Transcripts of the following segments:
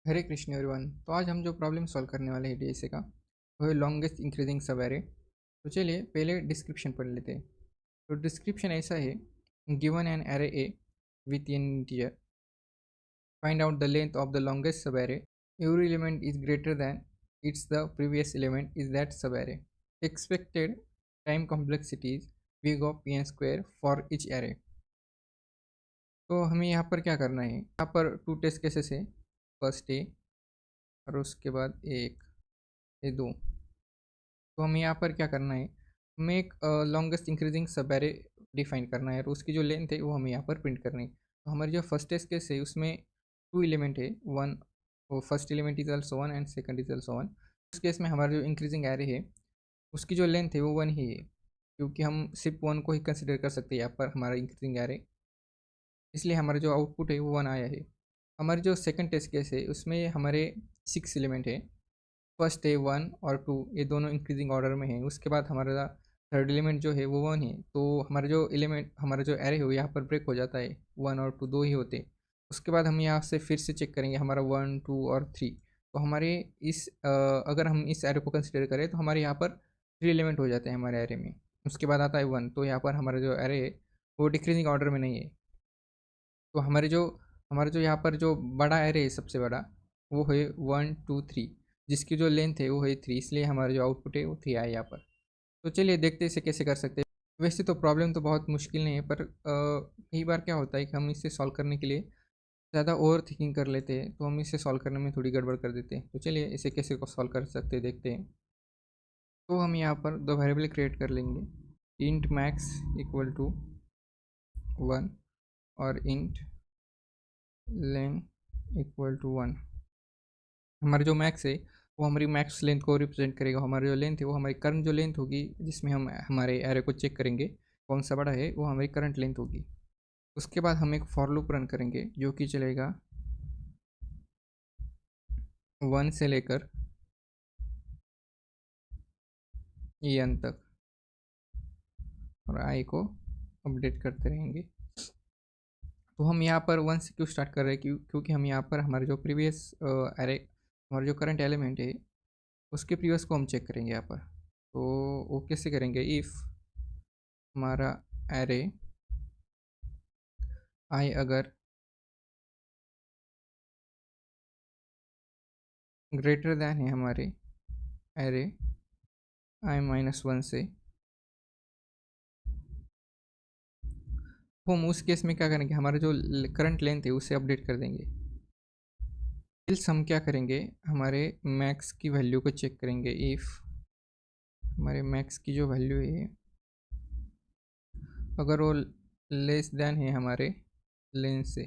हरे Krishna everyone. तो आज हम जो प्रॉब्लम सॉल्व करने वाले हैं डीएसए का वो है लॉन्गेस्ट इंक्रीजिंग सब एरे। तो चलिए पहले डिस्क्रिप्शन पढ़ लेते हैं। तो डिस्क्रिप्शन ऐसा है, given an array A with N integer, find out the length of the longest subarray, every element is greater than its the previous element is that subarray, expected time complexities big of P N square for each array. तो हमें यहाँ पर क्या करना है, यहाँ पर two test cases है, फर्स्ट ए और उसके बाद एक, ये दो। तो हमें यहाँ पर क्या करना है, हमें एक लॉन्गेस्ट इंक्रीजिंग सब एरे डिफाइन करना है और उसकी जो लेंथ है वो हमें यहाँ पर प्रिंट करनी है। तो हमारी जो फर्स्ट टेस्ट केस है उसमें टू एलिमेंट है, वन, वो first element is also one and second is also one. उस केस में हमारा जो इंक्रीजिंग एरे है उसकी जो लेंथ है वो वन ही है, क्योंकि हम सिर्फ वन को ही कंसिडर कर सकते हैं यहाँ पर हमारा इंक्रीजिंग एरे, इसलिए हमारा जो आउटपुट है वो वन आया है। हमारी जो सेकंड टेस्ट केस है उसमें हमारे सिक्स एलिमेंट है, फर्स्ट है वन और टू, ये दोनों इंक्रीजिंग ऑर्डर में है। उसके बाद हमारा थर्ड एलिमेंट जो है वो वन है, तो हमारा जो एलिमेंट, हमारा जो एरे है वो यहाँ पर ब्रेक हो जाता है, वन और टू दो ही होते हैं। उसके बाद हम यहाँ से फिर से चेक करेंगे हमारा वन टू और थ्री। तो हमारे इस अगर हम इस एरे को कंसिडर करें तो हमारे यहाँ पर थ्री एलिमेंट हो जाते हैं हमारे एरे में। उसके बाद आता है वन, तो यहाँ पर हमारा जो एरे है वो डिक्रीजिंग ऑर्डर में नहीं है। तो हमारे जो यहाँ पर जो बड़ा एरे है सबसे बड़ा वो है वन टू थ्री, जिसकी जो लेंथ है वो है थ्री, इसलिए हमारा जो आउटपुट है वो थ्री आया यहाँ पर। तो चलिए देखते हैं इसे कैसे कर सकते हैं। वैसे तो प्रॉब्लम तो बहुत मुश्किल नहीं है, पर कई बार क्या होता है कि हम इसे सॉल्व करने के लिए ज़्यादा ओवर थिंकिंग कर लेते हैं, तो हम इसे सॉल्व करने में थोड़ी गड़बड़ कर देते हैं। तो चलिए इसे कैसे को सॉल्व कर सकते हैं देखते हैं। तो हम यहाँ पर दो वेरिएबल क्रिएट कर लेंगे, int max equal to one और int length equal to one. हमारा जो मैक्स है वो हमारी मैक्स लेंथ को रिप्रेजेंट करेगा, हमारी जो लेंथ है वो हमारी करंट जो लेंथ होगी जिसमें हम हमारे एरे को चेक करेंगे कौन सा बड़ा है, वो हमारी करंट लेंथ होगी। उसके बाद हम एक फॉर लूप रन करेंगे जो कि चलेगा वन से लेकर एन तक, और आई को अपडेट करते रहेंगे। तो हम यहाँ पर वन से क्यों स्टार्ट कर रहे हैं, क्योंकि हम यहाँ पर हमारे जो प्रीवियस एरे, हमारे जो करंट एलिमेंट है उसके प्रीवियस को हम चेक करेंगे यहाँ पर। तो वो कैसे करेंगे, इफ़ हमारा एरे आई अगर ग्रेटर दैन है हमारे एरे आई माइनस वन से, तो हम उस केस में क्या करेंगे, हमारा जो करंट लेंथ है उसे अपडेट कर देंगे। फिर हम क्या करेंगे, हमारे मैक्स की वैल्यू को चेक करेंगे। इफ़ हमारे मैक्स की जो वैल्यू है अगर वो लेस देन है हमारे लेंथ से,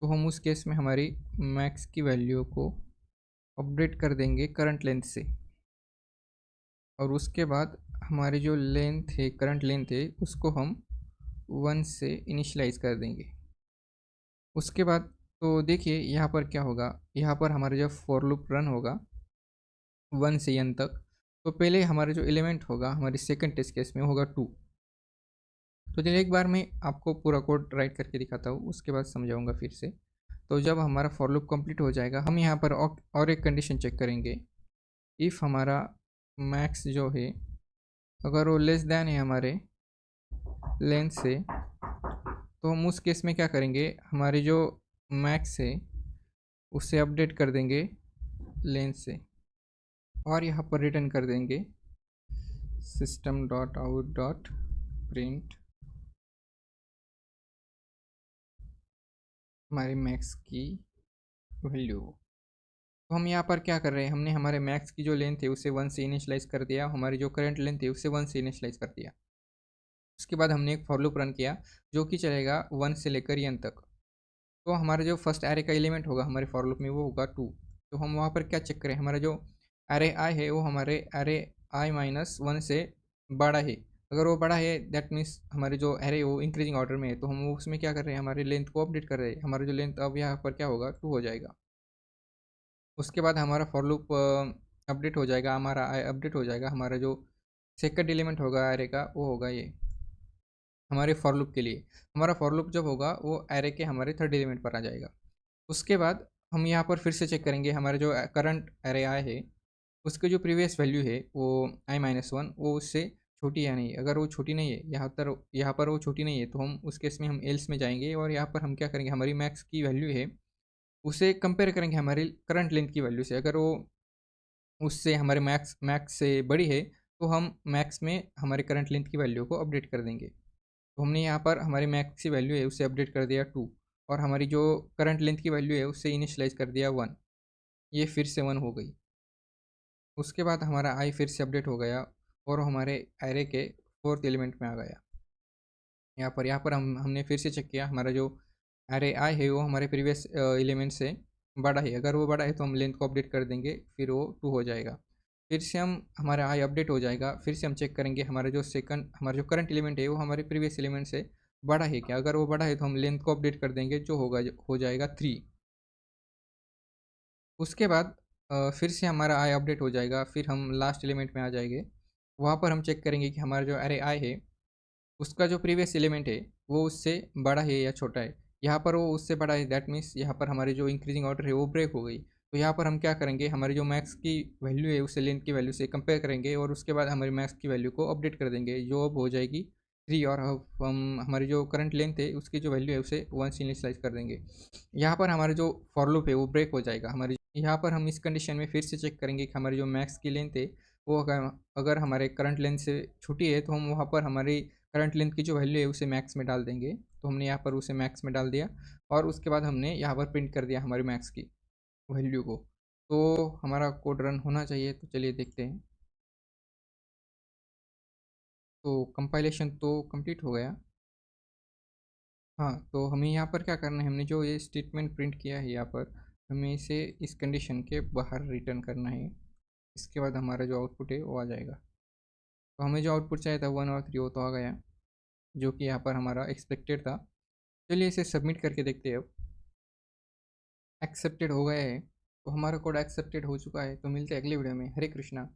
तो हम उस केस में हमारी मैक्स की वैल्यू को अपडेट कर देंगे करंट लेंथ से। और उसके बाद हमारी जो लेंथ है, करंट लेंथ है, उसको हम वन से इनिशलाइज कर देंगे। उसके बाद तो देखिए यहाँ पर क्या होगा, यहाँ पर हमारा जब फॉर लूप रन होगा वन से एन तक, तो पहले हमारा जो एलिमेंट होगा हमारी सेकंड टेस्ट केस में होगा टू। तो चलिए एक बार मैं आपको पूरा कोड राइट करके दिखाता हूँ, उसके बाद समझाऊंगा फिर से। तो जब हमारा फॉर लूप कंप्लीट हो जाएगा हम यहाँ पर और एक कंडीशन चेक करेंगे। इफ़ हमारा मैक्स जो है अगर वो लेस देन है हमारे लेंथ से, तो हम उस केस में क्या करेंगे, हमारी जो मैक्स है उसे अपडेट कर देंगे लेंथ से, और यहाँ पर रिटर्न कर देंगे system dot out dot print हमारे मैक्स की वैल्यू। तो हम यहाँ पर क्या कर रहे हैं, हमने हमारे मैक्स की जो लेंथ है उसे वन से इनिशलाइज कर दिया, हमारी जो करंट लेंथ है उसे वन से इनिशलाइज कर दिया। उसके बाद हमने एक फॉर लूप रन किया जो कि चलेगा वन से लेकर एन तक। तो हमारा जो फर्स्ट एरे का एलिमेंट होगा हमारे फॉर लूप में वो होगा टू। तो हम वहाँ पर क्या चेक करें, हमारा जो एरे आई है वो हमारे एरे आई माइनस वन से बड़ा है। अगर वो बड़ा है दैट मीन्स हमारे जो एरे वो इंक्रीजिंग ऑर्डर में है, तो हम उसमें क्या कर रहे हैं, हमारे लेंथ को अपडेट कर रहे हैं। हमारा जो लेंथ अब यहाँ पर क्या होगा, टू हो जाएगा। उसके बाद हमारा फॉर लूप अपडेट हो जाएगा, हमारा आई अपडेट हो जाएगा, हमारा जो सेकंड एलिमेंट होगा एरे का वो होगा ये। हमारे फॉर लूप के लिए। हमारा फॉर लूप जब होगा वो एरे के हमारे थर्ड एलिमेंट पर आ जाएगा। उसके बाद हम यहाँ पर फिर से चेक करेंगे हमारे जो करंट एरे आई है उसके जो प्रीवियस वैल्यू है वो i-1 वो उससे छोटी है नहीं। अगर वो छोटी नहीं है यहाँ पर वो छोटी नहीं है तो हम उस केस में हम एल्स में जाएंगे और यहाँ पर हम क्या करेंगे हमारी मैक्स की वैल्यू है उसे कंपेयर करेंगे हमारी करंट लेंथ की वैल्यू से। अगर वो उससे हमारे मैक्स मैक्स से बड़ी है तो हम मैक्स में हमारे करंट लेंथ की वैल्यू को अपडेट कर देंगे। तो हमने यहाँ पर हमारी मैक्स की वैल्यू है उसे अपडेट कर दिया 2 और हमारी जो करंट लेंथ की वैल्यू है उससे इनिशलाइज कर दिया 1। ये फिर से 1 हो गई। उसके बाद हमारा आई फिर से अपडेट हो गया और हमारे एरे के फोर्थ एलिमेंट में आ गया। यहाँ पर हमने फिर से चेक किया हमारा जो एरे आई है वो हमारे प्रीवियस एलिमेंट से बड़ा है। अगर वो बड़ा है तो हम लेंथ को अपडेट कर देंगे फिर वो 2 हो जाएगा। फिर से हम हमारा आई अपडेट हो जाएगा। फिर से हम चेक करेंगे हमारा जो करंट एलिमेंट है वो हमारे प्रीवियस एलिमेंट से बड़ा है क्या। अगर वो बड़ा है तो हम लेंथ को अपडेट कर देंगे जो हो जाएगा 3। उसके बाद फिर से हमारा आई अपडेट हो जाएगा। फिर हम लास्ट एलिमेंट में आ जाएंगे। वहाँ पर हम चेक करेंगे कि हमारा जो एरे आई है उसका जो प्रीवियस एलिमेंट है वो उससे बड़ा है या छोटा है। यहाँ पर वो उससे बड़ा है दैट मीन्स यहाँ पर हमारी जो इंक्रीजिंग ऑर्डर है वो ब्रेक हो गई। तो यहाँ पर हम क्या करेंगे हमारी जो मैक्स की वैल्यू है उसे लेंथ की वैल्यू से कंपेयर करेंगे और उसके बाद हमारी मैक्स की वैल्यू को अपडेट कर देंगे जो अब हो जाएगी 3। और हम हमारी जो करंट लेंथ है उसकी जो वैल्यू है उसे 1 से इनिशियलाइज कर देंगे। यहाँ पर हमारा जो फॉर लूप है वो ब्रेक हो जाएगा। हमारी यहाँ पर हम इस कंडीशन में फिर से चेक करेंगे कि हमारी जो मैक्स की लेंथ है वो अगर हमारे करंट लेंथ से छोटी है तो हम वहाँ पर हमारी करंट लेंथ की जो वैल्यू है उसे मैक्स में डाल देंगे। तो हमने यहाँ पर उसे मैक्स में डाल दिया और उसके बाद हमने यहाँ पर प्रिंट कर दिया हमारी मैक्स की वैल्यू को। तो हमारा कोड रन होना चाहिए। तो चलिए देखते हैं। तो कंपाइलेशन तो कंप्लीट हो गया। हाँ, तो हमें यहाँ पर क्या करना है हमने जो ये स्टेटमेंट प्रिंट किया है यहाँ पर हमें इसे इस कंडीशन के बाहर रिटर्न करना है। इसके बाद हमारा जो आउटपुट है वो आ जाएगा। तो हमें जो आउटपुट चाहिए था 1 और 3 वो तो आ गया जो कि यहाँ पर हमारा एक्सपेक्टेड था। चलिए इसे सबमिट करके देखते हैं। अब एक्सेप्टेड हो गया है। तो हमारा कोड एक्सेप्टेड हो चुका है। तो मिलते हैं अगले वीडियो में। हरे कृष्णा।